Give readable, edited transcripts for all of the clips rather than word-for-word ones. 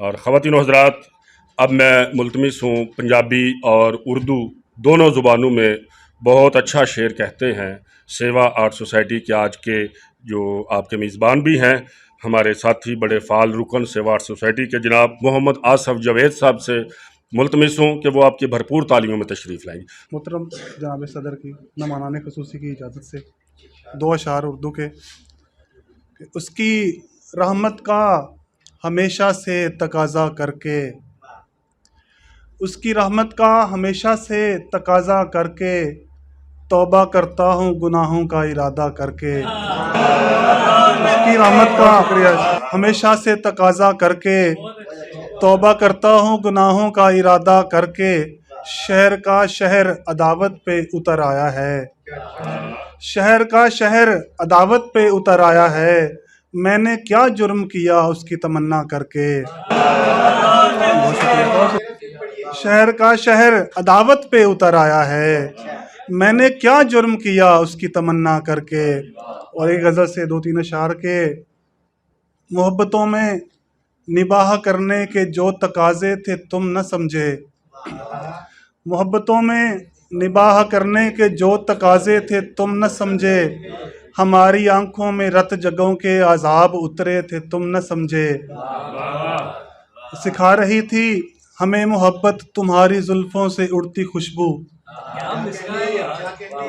और ख़वातीन हज़रात, अब मैं मुल्तमिस हूँ पंजाबी और उर्दू दोनों ज़ुबानों में बहुत अच्छा शेर कहते हैं। सेवा आर्ट सोसाइटी के आज के जो आपके मेज़बान भी हैं, हमारे साथी बड़े फ़ाल रुकन सेवा आर्ट सोसाइटी के जनाब मोहम्मद आसफ़ जवेद साहब से मुल्तमिस हूँ कि वो आपकी भरपूर तालियों में तशरीफ़ लाएंगे। मोहतरम जनाब सदर की मेहमानाने ख़ुसूसी की इजाज़त से दो अशार उर्दू के। उसकी रहमत का हमेशा से तकाज़ा करके, उसकी रहमत का हमेशा से तकाज़ा करके, तौबा करता हूँ गुनाहों का इरादा करके। उसकी रहमत का हमेशा से तकाज़ा करके, तौबा करता हूँ गुनाहों का इरादा करके। शहर का शहर अदावत पे उतर आया है, शहर का शहर अदावत पे उतर आया है। मैंने क्या जुर्म किया उसकी तमन्ना करके। शहर का शहर अदावत पे उतर आया है, मैंने क्या जुर्म किया उसकी तमन्ना करके। और एक गज़ल से दो तीन अशार के। मोहब्बतों में निबाह करने के जो तकाज़े थे तुम न समझे, मोहब्बतों में निबाह करने के जो तकाज़े थे तुम न समझे। हमारी आंखों में रत जगहों के आज़ाब उतरे थे तुम न समझे। सिखा रही थी हमें मोहब्बत तुम्हारी जुल्फ़ों से उड़ती खुशबू।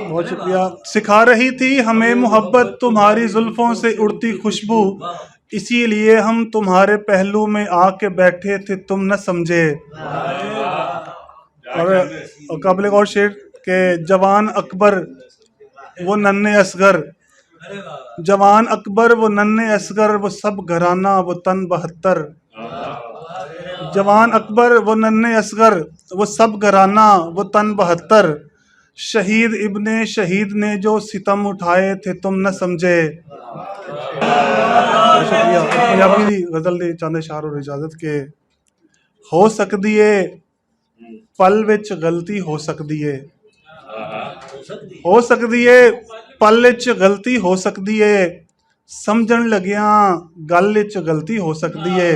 बहुत शुक्रिया। सिखा रही थी हमें मोहब्बत तुम्हारी जुल्फ़ों से उड़ती खुशबू, इसीलिए हम तुम्हारे पहलू में आके बैठे थे तुम न समझे। और काबिल गौर शेर के जवान अकबर वो नन्हे असगर, जवान अकबर वो नन्हे असगर, वो सब घराना वो तन 72। जवान अकबर वो नन्हे असगर, वो सब घराना वो तन 72। शहीद इब्ने शहीद ने जो सितम उठाए थे तुम न समझे। शुक्रिया। पंजाबी गज़ल दे चंद अशार और इजाज़त के। हो सकदी है पल विच गलती, हो सकदी है, हो सकदी है पल विच गलती, हो सकदी है। समझण लगिया गल विच गलती हो सकदी है।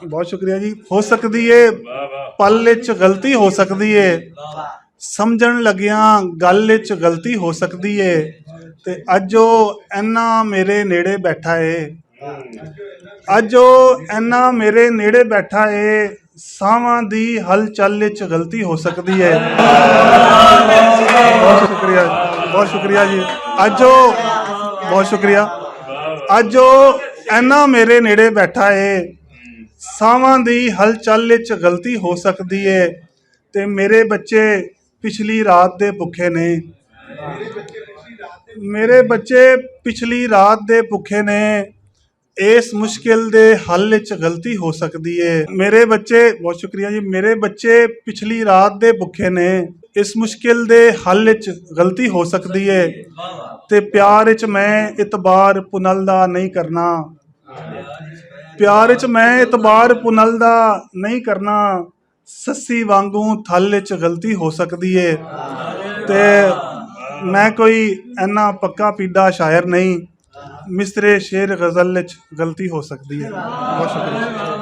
बहुत शुक्रिया जी। हो सकदी है पल विच गलती हो सकदी है, समझण लगिया गल विच गलती हो सकदी है। ते अज ओ इन्ना मेरे नेड़े बैठा है, अज ओ इन्ना मेरे नेड़े बैठा है। सावां दी हलचल विच गलती हो सकदी है। बहुत शुक्रिया, बहुत शुक्रिया जी। अज ओ बहुत शुक्रिया। अज ओ इन्ना मेरे नेड़े बैठा है, सावां दी हलचल विच गलती हो सकदी है। ते मेरे बच्चे पिछली रात दे भुखे ने, मेरे बच्चे पिछली रात दे भुखे ने। इस मुश्किल दे हल विच गलती हो सकदी है। मेरे बच्चे, बहुत शुक्रिया जी। मेरे बच्चे पिछली रात दे भुखे ने, इस मुश्किल दे हल विच गलती हो सकदी है। ते प्यार विच मैं इतबार पुनल दा नहीं करना, प्यार विच मैं इतबार पुनल दा नहीं करना। सस्सी वांगू थल विच गलती हो सकदी है। ते मैं कोई इन्ना पक्का पीड़ा शायर नहीं, मिसरे शेर गज़ल विच गलती हो सकदी है। बहुत शुक्रिया।